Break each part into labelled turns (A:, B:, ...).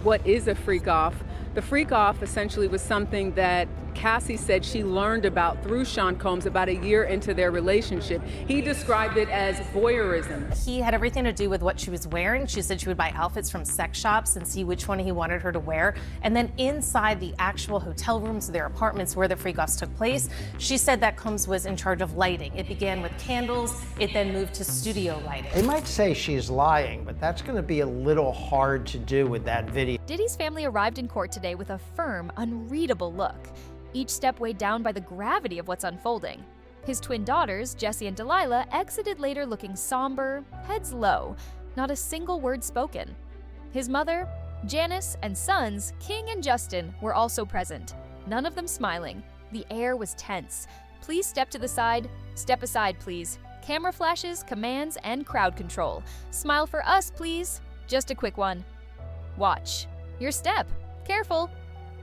A: what is a freak off. The freak off essentially was something that Cassie said she learned about through Sean Combs about a year into their relationship. He described it as voyeurism.
B: He had everything to do with what she was wearing. She said she would buy outfits from sex shops and see which one he wanted her to wear. And then inside the actual hotel rooms, their apartments where the freak offs took place, she said that Combs was in charge of lighting. It began with candles. It then moved to studio lighting.
C: They might say she's lying, but that's going to be a little hard to do with that video.
D: Diddy's family arrived in court today with a firm, unreadable look, each step weighed down by the gravity of what's unfolding. His twin daughters, Jessie and Delilah, exited later looking somber, heads low, not a single word spoken. His mother, Janice, and sons, King and Justin, were also present, none of them smiling. The air was tense. Please step to the side. Step aside, please. Camera flashes, commands, and crowd control. Smile for us, please. Just a quick one. Watch. Your step. Careful.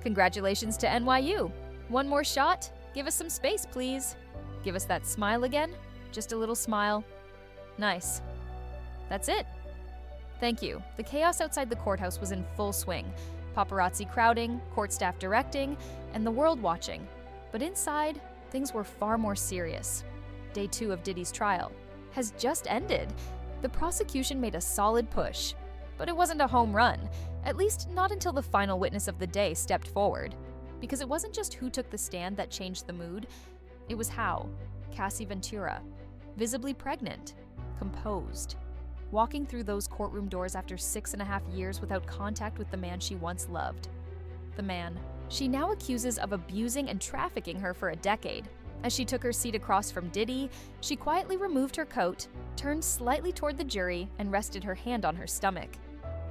D: Congratulations to NYU. One more shot. Give us some space, please. Give us that smile again. Just a little smile. Nice. That's it. Thank you. The chaos outside the courthouse was in full swing. Paparazzi crowding, court staff directing, and the world watching. But inside, things were far more serious. Day 2 of Diddy's trial has just ended. The prosecution made a solid push, but it wasn't a home run, at least not until the final witness of the day stepped forward. Because it wasn't just who took the stand that changed the mood, it was how. Cassie Ventura, visibly pregnant, composed, walking through those courtroom doors after 6.5 years without contact with the man she once loved. The man she now accuses of abusing and trafficking her for a decade. As she took her seat across from Diddy, she quietly removed her coat, turned slightly toward the jury, and rested her hand on her stomach.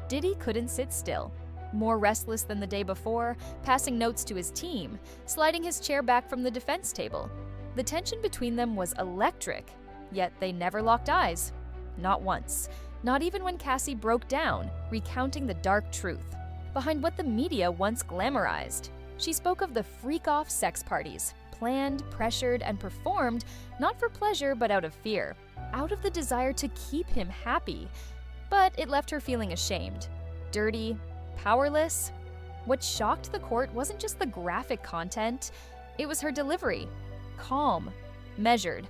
D: Diddy couldn't sit still. More restless than the day before, passing notes to his team, sliding his chair back from the defense table. The tension between them was electric, yet they never locked eyes. Not once. Not even when Cassie broke down, recounting the dark truth behind what the media once glamorized. She spoke of the freak-off sex parties, planned, pressured, and performed not for pleasure but out of fear, out of the desire to keep him happy. But it left her feeling ashamed, dirty, powerless. What shocked the court wasn't just the graphic content, it was her delivery. Calm, measured,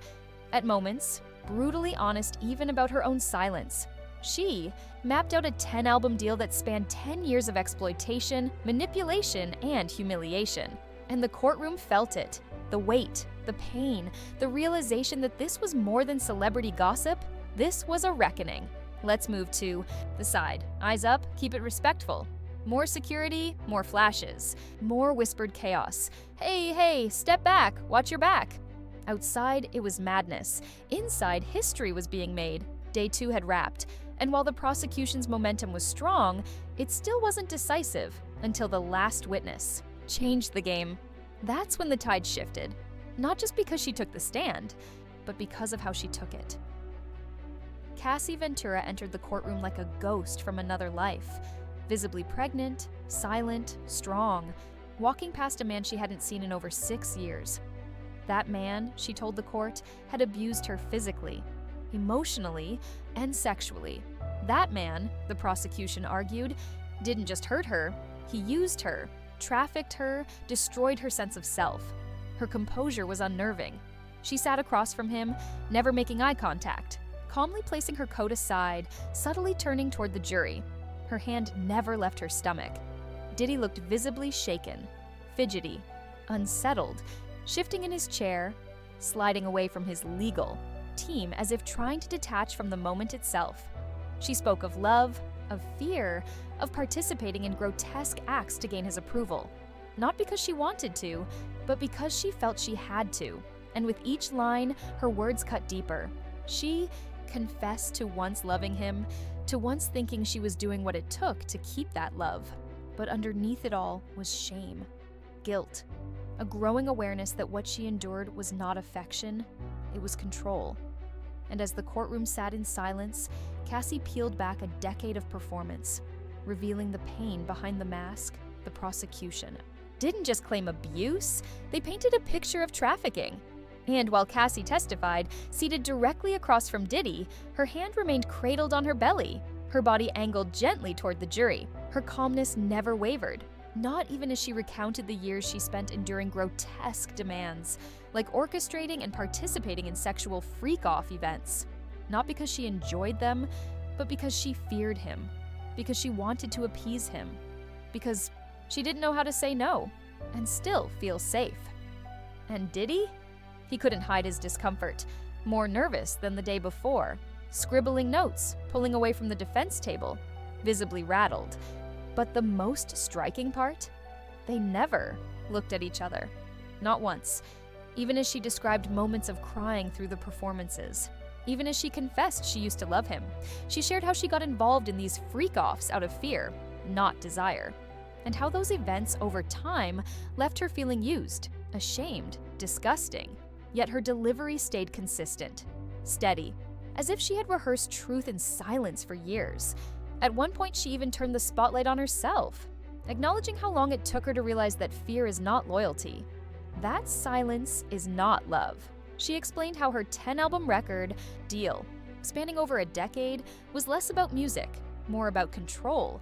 D: at moments, brutally honest even about her own silence. She mapped out a 10-album deal that spanned 10 years of exploitation, manipulation, and humiliation. And the courtroom felt it. The weight, the pain, the realization that this was more than celebrity gossip. This was a reckoning. Let's move to the side. Eyes up, keep it respectful. More security, more flashes, more whispered chaos. Hey, hey, step back, watch your back. Outside, it was madness. Inside, history was being made. Day 2 had wrapped, and while the prosecution's momentum was strong, it still wasn't decisive until the last witness changed the game. That's when the tide shifted, not just because she took the stand, but because of how she took it. Cassie Ventura entered the courtroom like a ghost from another life, visibly pregnant, silent, strong, walking past a man she hadn't seen in over 6 years. That man, she told the court, had abused her physically, emotionally, and sexually. That man, the prosecution argued, didn't just hurt her, he used her, trafficked her, destroyed her sense of self. Her composure was unnerving. She sat across from him, never making eye contact, calmly placing her coat aside, subtly turning toward the jury. Her hand never left her stomach. Diddy looked visibly shaken, fidgety, unsettled, shifting in his chair, sliding away from his legal team as if trying to detach from the moment itself. She spoke of love, of fear, of participating in grotesque acts to gain his approval. Not because she wanted to, but because she felt she had to. And with each line, her words cut deeper. She confessed to once loving him, to once thinking she was doing what it took to keep that love. But underneath it all was shame, guilt, a growing awareness that what she endured was not affection, it was control. And as the courtroom sat in silence, Cassie peeled back a decade of performance, revealing the pain behind the mask. The prosecution didn't just claim abuse, they painted a picture of trafficking. And while Cassie testified, seated directly across from Diddy, her hand remained cradled on her belly, her body angled gently toward the jury. Her calmness never wavered, not even as she recounted the years she spent enduring grotesque demands, like orchestrating and participating in sexual freak-off events. Not because she enjoyed them, but because she feared him, because she wanted to appease him, because she didn't know how to say no and still feel safe. And Diddy? He couldn't hide his discomfort, more nervous than the day before, scribbling notes, pulling away from the defense table, visibly rattled. But the most striking part? They never looked at each other. Not once. Even as she described moments of crying through the performances. Even as she confessed she used to love him. She shared how she got involved in these freak-offs out of fear, not desire. And how those events over time left her feeling used, ashamed, disgusting. Yet her delivery stayed consistent, steady, as if she had rehearsed truth in silence for years. At one point, she even turned the spotlight on herself, acknowledging how long it took her to realize that fear is not loyalty. That silence is not love. She explained how her 10-album record, Deal, spanning over a decade, was less about music, more about control.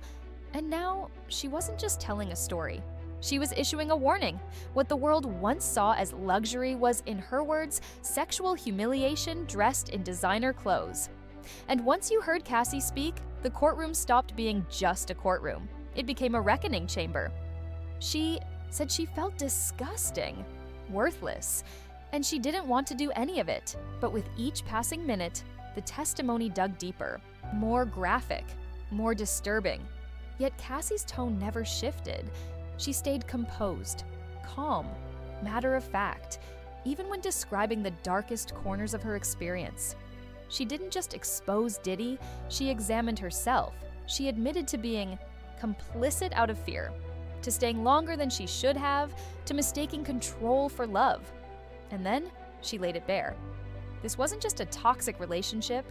D: And now, she wasn't just telling a story. She was issuing a warning. What the world once saw as luxury was, in her words, sexual humiliation dressed in designer clothes. And once you heard Cassie speak, the courtroom stopped being just a courtroom. It became a reckoning chamber. She said she felt disgusting, worthless, and she didn't want to do any of it. But with each passing minute, the testimony dug deeper, more graphic, more disturbing. Yet Cassie's tone never shifted. She stayed composed, calm, matter of fact, even when describing the darkest corners of her experience. She didn't just expose Diddy, she examined herself. She admitted to being complicit out of fear, to staying longer than she should have, to mistaking control for love. And then she laid it bare. This wasn't just a toxic relationship,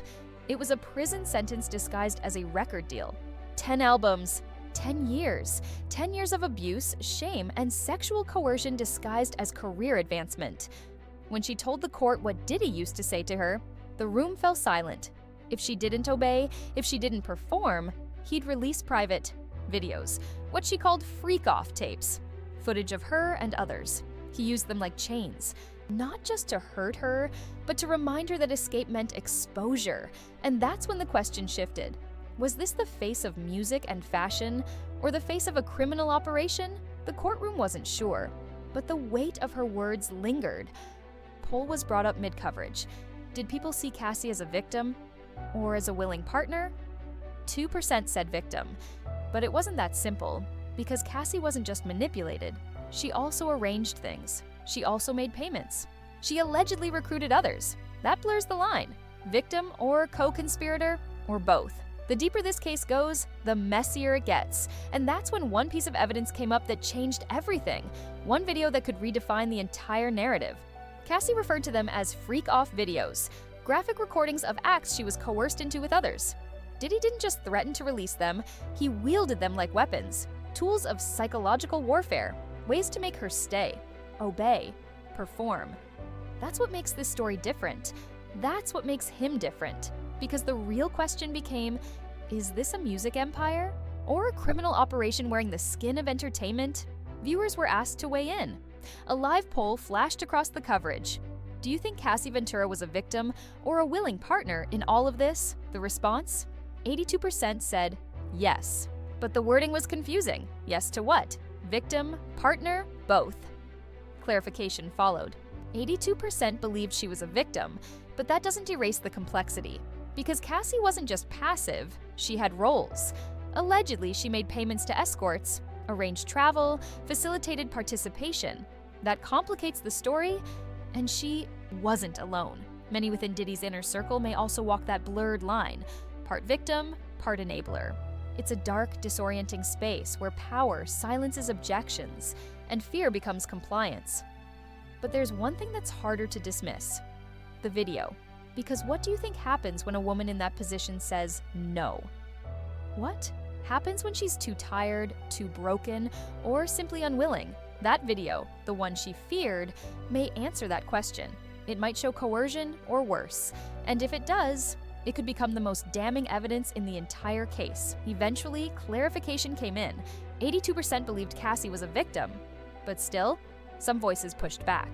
D: it was a prison sentence disguised as a record deal. 10 albums, 10 years. 10 years of abuse, shame, and sexual coercion disguised as career advancement. When she told the court what Diddy used to say to her, the room fell silent. If she didn't obey, if she didn't perform, he'd release private videos, what she called freak-off tapes, footage of her and others. He used them like chains, not just to hurt her, but to remind her that escape meant exposure. And that's when the question shifted. Was this the face of music and fashion, or the face of a criminal operation? The courtroom wasn't sure, but the weight of her words lingered. Poll was brought up mid-coverage. Did people see Cassie as a victim, or as a willing partner? 2% said victim, but it wasn't that simple, because Cassie wasn't just manipulated. She also arranged things. She also made payments. She allegedly recruited others. That blurs the line. Victim or co-conspirator, or both. The deeper this case goes, the messier it gets. And that's when one piece of evidence came up that changed everything. One video that could redefine the entire narrative. Cassie referred to them as freak-off videos, graphic recordings of acts she was coerced into with others. Diddy didn't just threaten to release them, he wielded them like weapons, tools of psychological warfare, ways to make her stay, obey, perform. That's what makes this story different. That's what makes him different. Because the real question became, is this a music empire or a criminal operation wearing the skin of entertainment? Viewers were asked to weigh in. A live poll flashed across the coverage. Do you think Cassie Ventura was a victim or a willing partner in all of this? The response? 82% said yes. But the wording was confusing. Yes to what? Victim, partner, both. Clarification followed. 82% believed she was a victim, but that doesn't erase the complexity. Because Cassie wasn't just passive, she had roles. Allegedly, she made payments to escorts, arranged travel, facilitated participation. That complicates the story, and she wasn't alone. Many within Diddy's inner circle may also walk that blurred line, part victim, part enabler. It's a dark, disorienting space where power silences objections and fear becomes compliance. But there's one thing that's harder to dismiss: the video. Because what do you think happens when a woman in that position says no? What happens when she's too tired, too broken, or simply unwilling? That video, the one she feared, may answer that question. It might show coercion or worse. And if it does, It could become the most damning evidence in the entire case. Eventually, clarification came in. 82% believed Cassie was a victim, but still, some voices pushed back.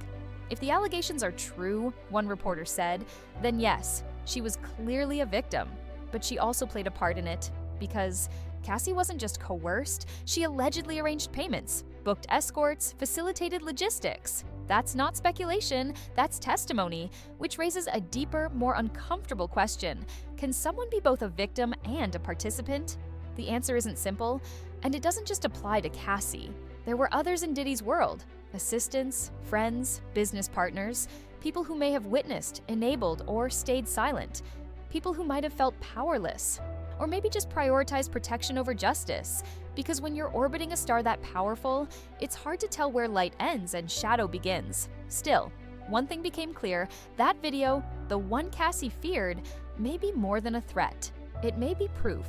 D: If the allegations are true, one reporter said, then yes, she was clearly a victim, but she also played a part in it because Cassie wasn't just coerced, she allegedly arranged payments, booked escorts, facilitated logistics. That's not speculation, that's testimony, which raises a deeper, more uncomfortable question. Can someone be both a victim and a participant? The answer isn't simple, and it doesn't just apply to Cassie. There were others in Diddy's world: assistants, friends, business partners, people who may have witnessed, enabled, or stayed silent, people who might have felt powerless, or maybe just prioritized protection over justice. Because when you're orbiting a star that powerful, it's hard to tell where light ends and shadow begins. Still, one thing became clear: that video, the one Cassie feared, may be more than a threat. It may be proof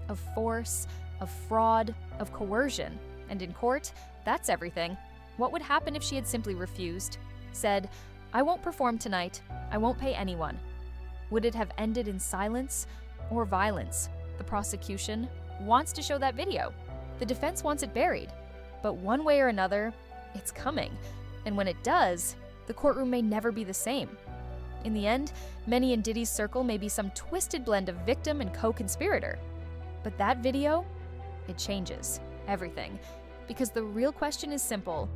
D: of force, of fraud, of coercion. And in court, that's everything. What would happen if she had simply refused? Said, "I won't perform tonight. I won't pay anyone." Would it have ended in silence or violence? The prosecution wants to show that video. The defense wants it buried. But one way or another, it's coming. And when it does, the courtroom may never be the same. In the end, many in Diddy's circle may be some twisted blend of victim and co-conspirator. But that video, it changes everything. Because the real question is simple.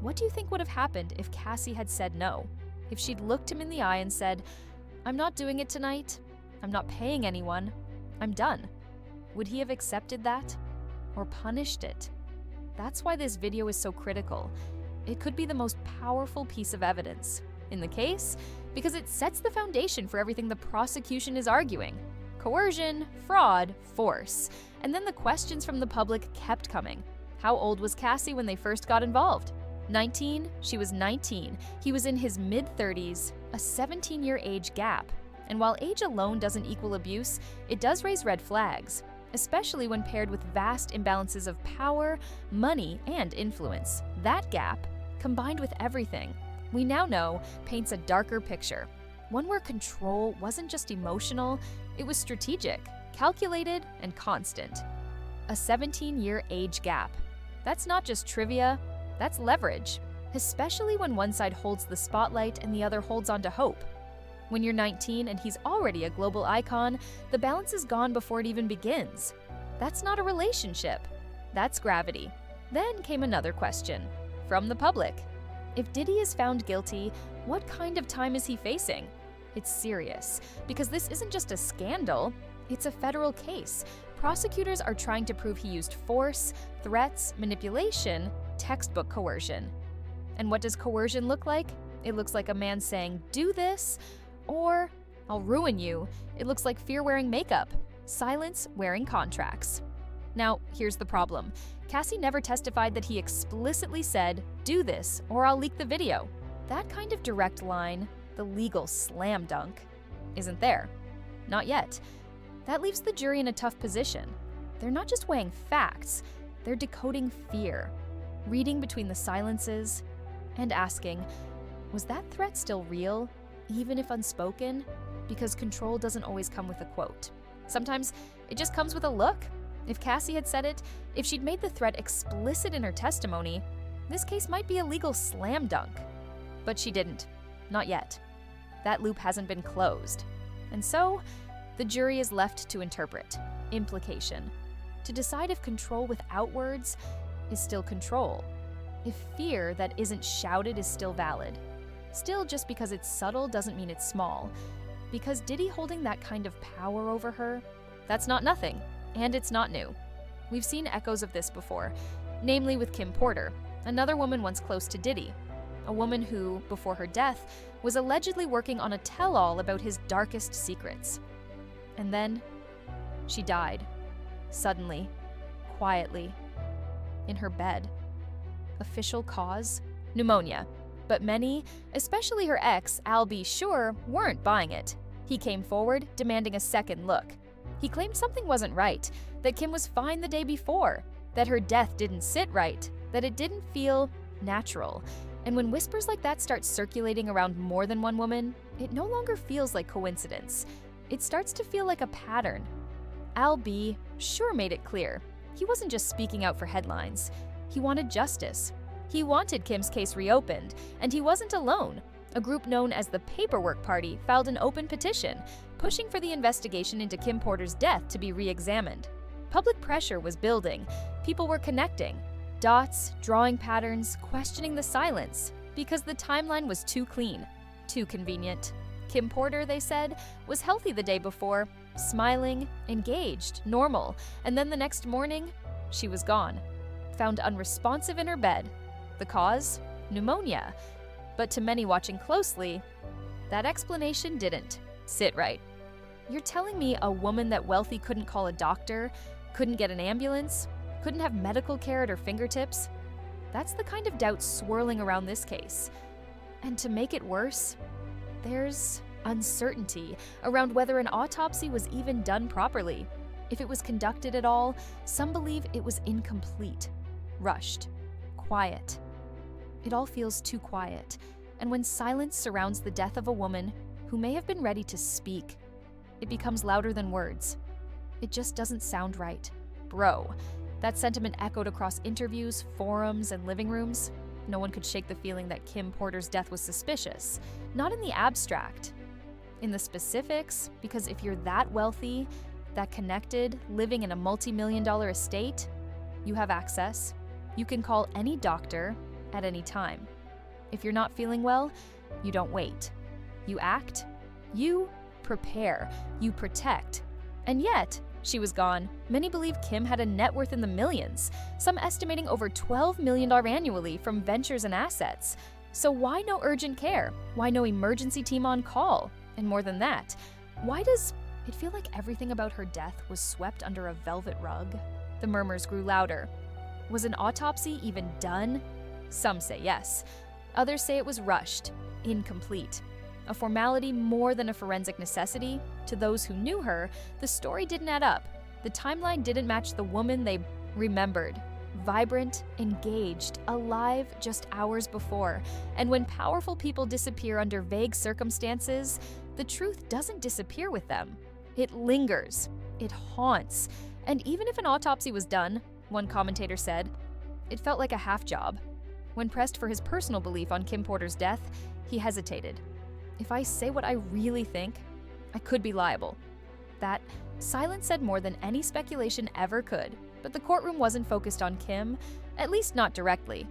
D: What do you think would have happened if Cassie had said no? If she'd looked him in the eye and said, "I'm not doing it tonight. I'm not paying anyone. I'm done." Would he have accepted that? Or punished it? That's why this video is so critical. It could be the most powerful piece of evidence in the case because it sets the foundation for everything the prosecution is arguing. Coercion, fraud, force. And then the questions from the public kept coming. How old was Cassie when they first got involved? 19? She was 19. He was in his mid-30s, a 17-year age gap. And while age alone doesn't equal abuse, it does raise red flags, especially when paired with vast imbalances of power, money, and influence. That gap, combined with everything we now know, paints a darker picture. One where control wasn't just emotional, it was strategic, calculated, and constant. A 17-year age gap. That's not just trivia, that's leverage, especially when one side holds the spotlight and the other holds on to hope. When you're 19 and he's already a global icon, the balance is gone before it even begins. That's not a relationship. That's gravity. Then came another question from the public. If Diddy is found guilty, what kind of time is he facing? It's serious, because this isn't just a scandal, it's a federal case. Prosecutors are trying to prove he used force, threats, manipulation, textbook coercion. And what does coercion look like? It looks like a man saying, "Do this," or "I'll ruin you." It looks like fear wearing makeup, silence wearing contracts. Now, here's the problem. Cassie never testified that he explicitly said, "Do this, or I'll leak the video." That kind of direct line, the legal slam dunk, isn't there. Not yet. That leaves the jury in a tough position. They're not just weighing facts, they're decoding fear, reading between the silences, and asking, was that threat still real, even if unspoken? Because control doesn't always come with a quote. Sometimes it just comes with a look. If Cassie had said it, if she'd made the threat explicit in her testimony, this case might be a legal slam dunk. But she didn't. Not yet. That loop hasn't been closed. And so, the jury is left to interpret implication, to decide if control without words is still control, if fear that isn't shouted is still valid. Still, just because it's subtle doesn't mean it's small. Because Diddy holding that kind of power over her, that's not nothing, and it's not new. We've seen echoes of this before, namely with Kim Porter, another woman once close to Diddy, a woman who, before her death, was allegedly working on a tell-all about his darkest secrets. And then, she died. Suddenly, quietly, in her bed. Official cause? Pneumonia. But many, especially her ex, Al B. Sure, weren't buying it. He came forward, demanding a second look. He claimed something wasn't right, that Kim was fine the day before, that her death didn't sit right, that it didn't feel natural. And when whispers like that start circulating around more than one woman, it no longer feels like coincidence. it starts to feel like a pattern. Al B. sure made it clear. He wasn't just speaking out for headlines. He wanted justice. He wanted Kim's case reopened, and he wasn't alone. A group known as the Paperwork Party filed an open petition, pushing for the investigation into Kim Porter's death to be re-examined. Public pressure was building. People were connecting. Dots, drawing patterns, questioning the silence, because the timeline was too clean, too convenient. Kim Porter, they said, was healthy the day before, smiling, engaged, normal, and then the next morning, she was gone. Found unresponsive in her bed. The cause? Pneumonia. But to many watching closely, that explanation didn't sit right. You're telling me a woman that Wealthy couldn't call a doctor, couldn't get an ambulance, couldn't have medical care at her fingertips? That's the kind of doubt swirling around this case. And to make it worse, there's uncertainty around whether an autopsy was even done properly. If it was conducted at all, some believe it was incomplete, rushed, quiet. It all feels too quiet, and when silence surrounds the death of a woman who may have been ready to speak, it becomes louder than words. It just doesn't sound right. Bro, that sentiment echoed across interviews, forums, and living rooms. No one could shake the feeling that Kim Porter's death was suspicious. Not in the abstract. In the specifics, because if you're that wealthy, that connected, living in a multi-million-dollar estate, you have access. You can call any doctor at any time. If you're not feeling well, you don't wait. You act, you prepare, you protect. And yet, she was gone. Many believe Kim had a net worth in the millions, some estimating over $12 million annually from ventures and assets. So why no urgent care? Why no emergency team on call? And more than that, why does it feel like everything about her death was swept under a velvet rug? The murmurs grew louder. Was an autopsy even done? Some say yes. Others say it was rushed, incomplete. A formality more than a forensic necessity. To those who knew her, the story didn't add up. The timeline didn't match the woman they remembered. Vibrant, engaged, alive just hours before. And when powerful people disappear under vague circumstances, the truth doesn't disappear with them. It lingers. It haunts. And even if an autopsy was done, one commentator said, it felt like a half job. When pressed for his personal belief on Kim Porter's death, he hesitated. If I say what I really think, I could be liable. That silence said more than any speculation ever could, but the courtroom wasn't focused on Kim, at least not directly.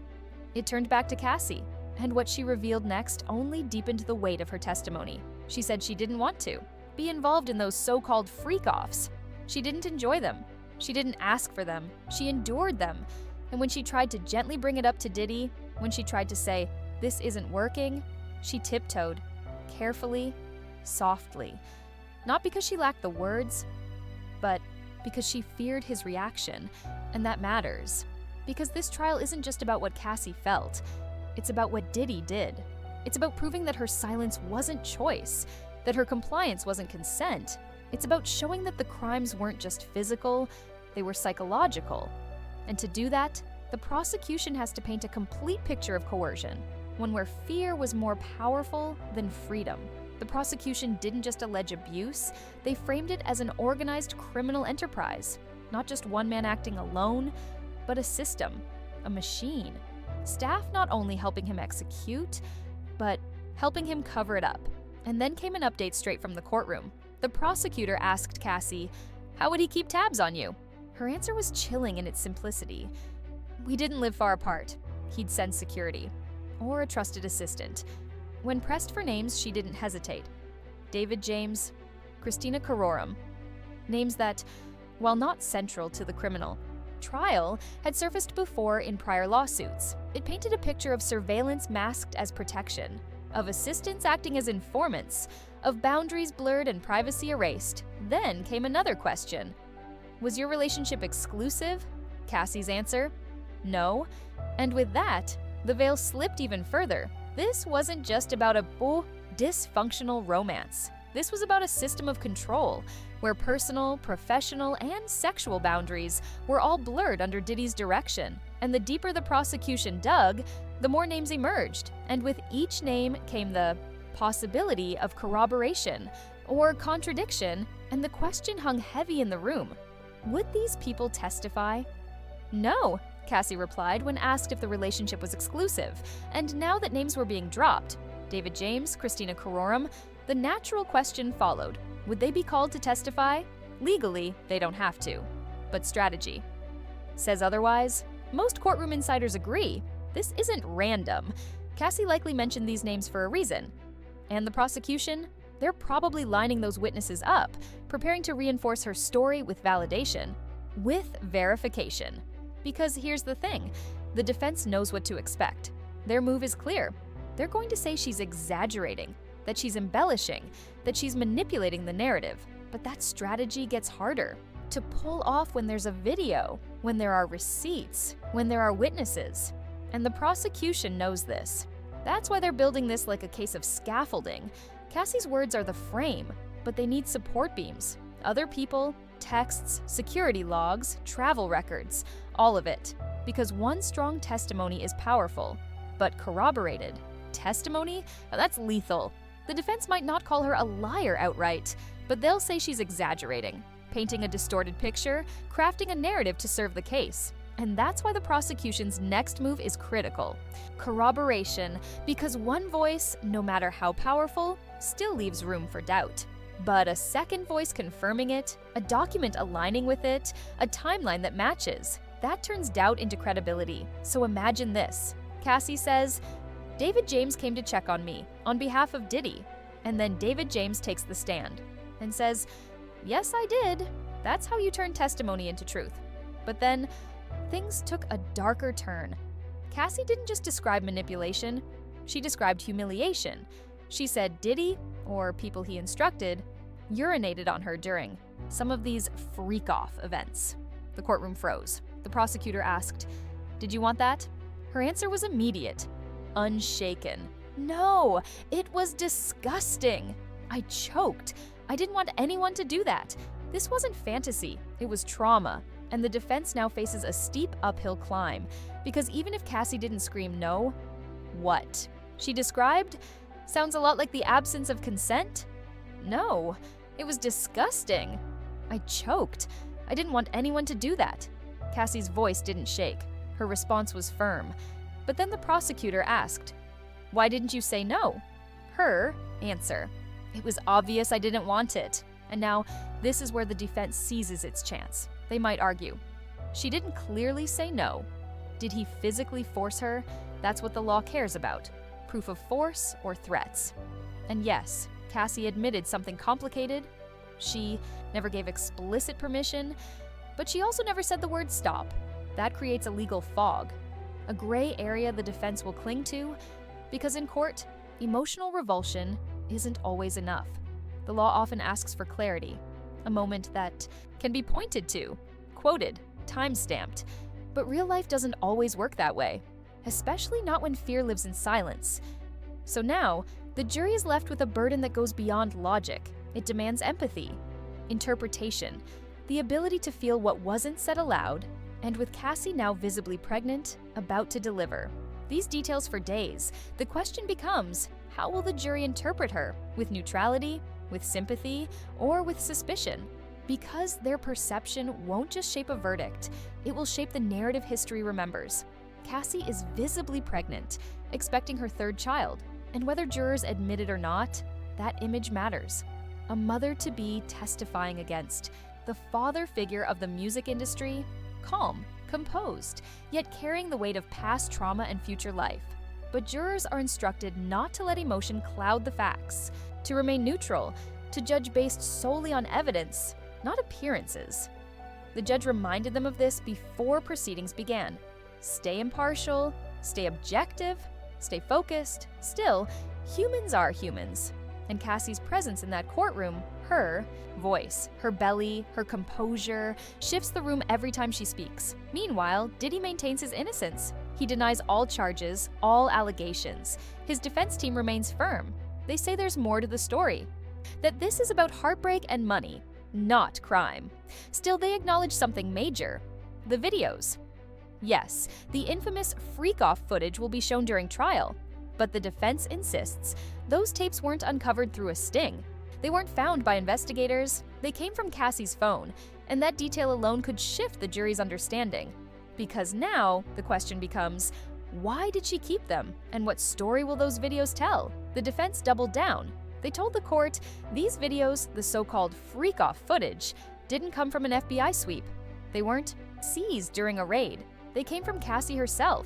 D: It turned back to Cassie, and what she revealed next only deepened the weight of her testimony. She said she didn't want to be involved in those so-called freak-offs. She didn't enjoy them. She didn't ask for them. She endured them. And when she tried to gently bring it up to Diddy, when she tried to say, this isn't working, she tiptoed. Carefully, softly. Not because she lacked the words, but because she feared his reaction, and that matters. Because this trial isn't just about what Cassie felt, it's about what Diddy did. It's about proving that her silence wasn't choice, that her compliance wasn't consent. It's about showing that the crimes weren't just physical, they were psychological. And to do that, the prosecution has to paint a complete picture of coercion, one where fear was more powerful than freedom. The prosecution didn't just allege abuse, they framed it as an organized criminal enterprise. Not just one man acting alone, but a system, a machine. Staff not only helping him execute, but helping him cover it up. And then came an update straight from the courtroom. The prosecutor asked Cassie, how would he keep tabs on you? Her answer was chilling in its simplicity. We didn't live far apart. He'd send security. Or a trusted assistant. When pressed for names, she didn't hesitate. David James, Christina Courtroom. Names that, while not central to the criminal trial, had surfaced before in prior lawsuits. It painted a picture of surveillance masked as protection, of assistants acting as informants, of boundaries blurred and privacy erased. Then came another question. Was your relationship exclusive? Cassie's answer, no. And with that, the veil slipped even further. This wasn't just about a dysfunctional romance. This was about a system of control, where personal, professional, and sexual boundaries were all blurred under Diddy's direction. And the deeper the prosecution dug, the more names emerged. And with each name came the possibility of corroboration, or contradiction, and the question hung heavy in the room. Would these people testify? No, Cassie replied when asked if the relationship was exclusive, and now that names were being dropped, David James, Christina Courtroom, the natural question followed. Would they be called to testify? Legally, they don't have to. But strategy says otherwise. Most courtroom insiders agree. This isn't random. Cassie likely mentioned these names for a reason. And the prosecution? They're probably lining those witnesses up, preparing to reinforce her story with validation, with verification. Because here's the thing, the defense knows what to expect. Their move is clear. They're going to say she's exaggerating, that she's embellishing, that she's manipulating the narrative. But that strategy gets harder to pull off when there's a video, when there are receipts, when there are witnesses. And the prosecution knows this. That's why they're building this like a case of scaffolding. Cassie's words are the frame, but they need support beams. Other people, texts, security logs, travel records, all of it. Because one strong testimony is powerful, but corroborated testimony? That's lethal. The defense might not call her a liar outright, but they'll say she's exaggerating, painting a distorted picture, crafting a narrative to serve the case. And that's why the prosecution's next move is critical. Corroboration, because one voice, no matter how powerful, still leaves room for doubt. But a second voice confirming it, a document aligning with it, a timeline that matches, that turns doubt into credibility. So imagine this. Cassie says, David James came to check on me on behalf of Diddy. And then David James takes the stand and says, yes, I did. That's how you turn testimony into truth. But then things took a darker turn. Cassie didn't just describe manipulation, she described humiliation. She said Diddy, or people he instructed, urinated on her during some of these freak-off events. The courtroom froze. The prosecutor asked, did you want that? Her answer was immediate, unshaken. No, it was disgusting. I choked. I didn't want anyone to do that. This wasn't fantasy, it was trauma. And the defense now faces a steep uphill climb, because even if Cassie didn't scream no, what she described sounds a lot like the absence of consent? No, it was disgusting. I choked. I didn't want anyone to do that. Cassie's voice didn't shake. Her response was firm. But then the prosecutor asked, why didn't you say no? Her answer, it was obvious I didn't want it. And now, this is where the defense seizes its chance. They might argue, she didn't clearly say no. Did he physically force her? That's what the law cares about. Proof of force or threats. And yes, Cassie admitted something complicated. She never gave explicit permission, but she also never said the word stop. That creates a legal fog, a gray area the defense will cling to, because in court, emotional revulsion isn't always enough. The law often asks for clarity, a moment that can be pointed to, quoted, time-stamped. But real life doesn't always work that way, especially not when fear lives in silence. So now, the jury is left with a burden that goes beyond logic. It demands empathy, interpretation, the ability to feel what wasn't said aloud, and with Cassie now visibly pregnant, about to deliver. These details for days, the question becomes, how will the jury interpret her? With neutrality, with sympathy, or with suspicion? Because their perception won't just shape a verdict, it will shape the narrative history remembers. Cassie is visibly pregnant, expecting her third child, and whether jurors admit it or not, that image matters. A mother-to-be testifying against the father figure of the music industry, calm, composed, yet carrying the weight of past trauma and future life. But jurors are instructed not to let emotion cloud the facts, to remain neutral, to judge based solely on evidence, not appearances. The judge reminded them of this before proceedings began. Stay impartial, stay objective, stay focused. Still, humans are humans. And Cassie's presence in that courtroom, her voice, her belly, her composure, shifts the room every time she speaks. Meanwhile, Diddy maintains his innocence. He denies all charges, all allegations. His defense team remains firm. They say there's more to the story, that this is about heartbreak and money, not crime. Still, they acknowledge something major: the videos. Yes, the infamous freak-off footage will be shown during trial, but the defense insists those tapes weren't uncovered through a sting. They weren't found by investigators, they came from Cassie's phone, and that detail alone could shift the jury's understanding. Because now, the question becomes, why did she keep them? And what story will those videos tell? The defense doubled down. They told the court these videos, the so-called freak-off footage, didn't come from an FBI sweep. They weren't seized during a raid. They came from Cassie herself.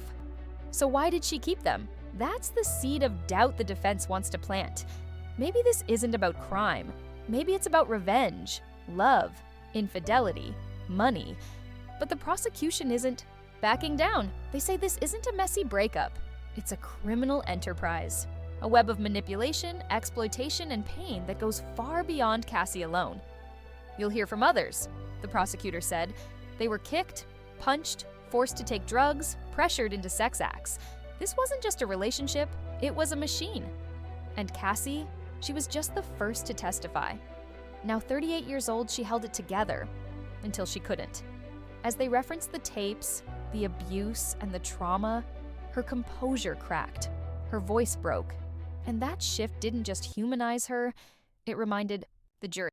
D: So why did she keep them? That's the seed of doubt the defense wants to plant. Maybe this isn't about crime. Maybe it's about revenge, love, infidelity, money. But the prosecution isn't backing down. They say this isn't a messy breakup. It's a criminal enterprise. A web of manipulation, exploitation, and pain that goes far beyond Cassie alone. You'll hear from others, the prosecutor said. They were kicked, punched, forced to take drugs, pressured into sex acts. This wasn't just a relationship, it was a machine. And Cassie, she was just the first to testify. Now 38 years old, she held it together until she couldn't. As they referenced the tapes, the abuse, and the trauma, her composure cracked, her voice broke. And that shift didn't just humanize her, it reminded the jury